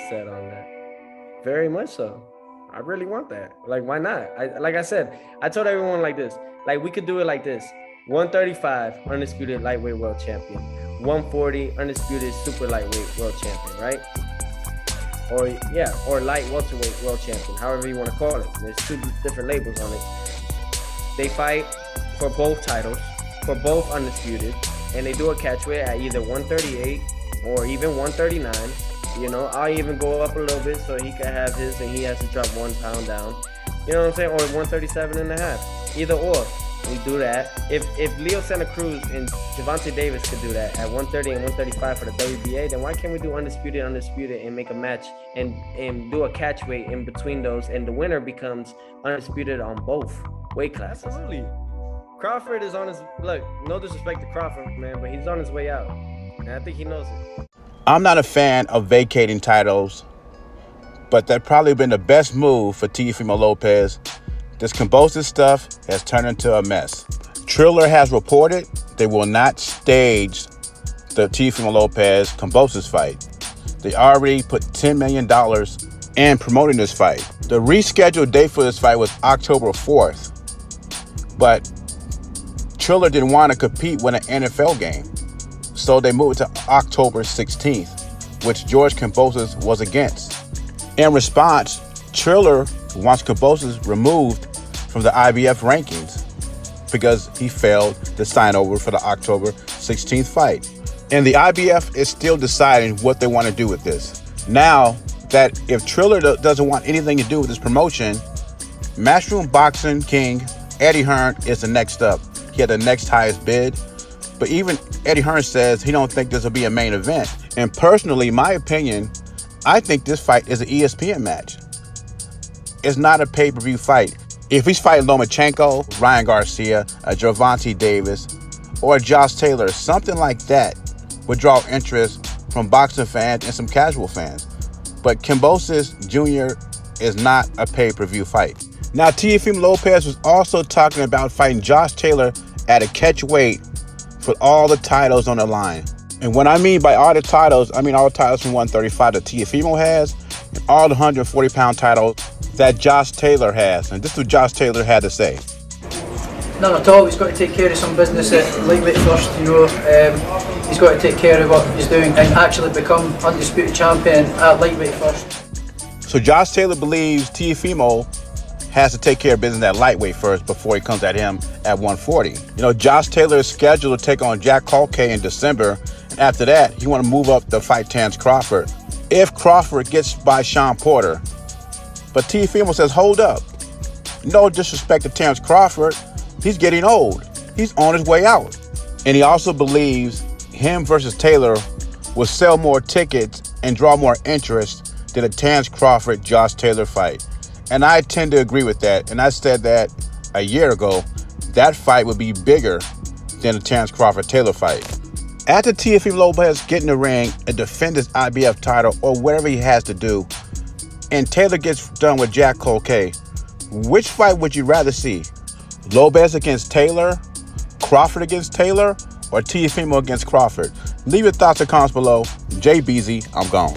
set on that. Very much so. I really want that. Like, why not? Like I said, I told everyone like this. Like, we could do it like this. 135, undisputed lightweight world champion. 140, undisputed super lightweight world champion, right? Or light welterweight world champion, however you want to call it. There's two different labels on it. They fight for both titles, for both undisputed, and they do a catchweight at either 138 or even 139. You know, I'll even go up a little bit so he can have his and he has to drop 1 pound down. You know what I'm saying? Or 137 and a half. Either or. We do that. If Leo Santa Cruz and Gervonta Davis could do that at 130 and 135 for the WBA, then why can't we do undisputed, and make a match and do a catchweight in between those, and the winner becomes undisputed on both weight classes? Absolutely. Crawford is on his, look, no disrespect to Crawford, man, but he's on his way out. And I think he knows it. I'm not a fan of vacating titles, but that probably been the best move for Teofimo Lopez. This Kambosos stuff has turned into a mess. Triller has reported they will not stage the Teofimo Lopez Kambosos fight. They already put $10 million in promoting this fight. The rescheduled date for this fight was October 4th, but Triller didn't want to compete with an NFL game, so they moved it to October 16th, which George Kambosos was against. In response, Triller wants Kambosos removed from the IBF rankings because he failed to sign over for the October 16th fight. And the IBF is still deciding what they want to do with this. Now that if Triller doesn't want anything to do with this promotion, Matchroom Boxing King Eddie Hearn is the next up. He had the next highest bid, but even Eddie Hearn says he don't think this will be a main event. And personally, my opinion, I think this fight is an ESPN match. It's not a pay-per-view fight. If he's fighting Lomachenko, Ryan Garcia, Gervonta Davis, or Josh Taylor, something like that would draw interest from boxing fans and some casual fans. But Kambosos Jr. is not a pay-per-view fight. Now, Teofimo Lopez was also talking about fighting Josh Taylor at a catch weight for all the titles on the line. And what I mean by all the titles, I mean all the titles from 135 that Teofimo has and all the 140-pound titles that Josh Taylor has. And this is what Josh Taylor had to say. None at all. He's got to take care of some business at lightweight first, you know. He's got to take care of what he's doing and actually become undisputed champion at lightweight first. So Josh Taylor believes Teofimo has to take care of business at lightweight first before he comes at him at 140. You know, Josh Taylor is scheduled to take on Jack Culcay in December. And after that, he want to move up to fight Terence Crawford if Crawford gets by Sean Porter. But Teofimo says, hold up. No disrespect to Terence Crawford. He's getting old. He's on his way out. And he also believes him versus Taylor will sell more tickets and draw more interest than a Terence Crawford-Josh Taylor fight. And I tend to agree with that. And I said that a year ago, that fight would be bigger than a Terence Crawford-Taylor fight. After Teofimo Lopez get in the ring and defend his IBF title or whatever he has to do, and Taylor gets done with Jack Culcay, which fight would you rather see? Lopez against Taylor, Crawford against Taylor, or Teofimo against Crawford? Leave your thoughts and comments below. Jay Beezy, I'm gone.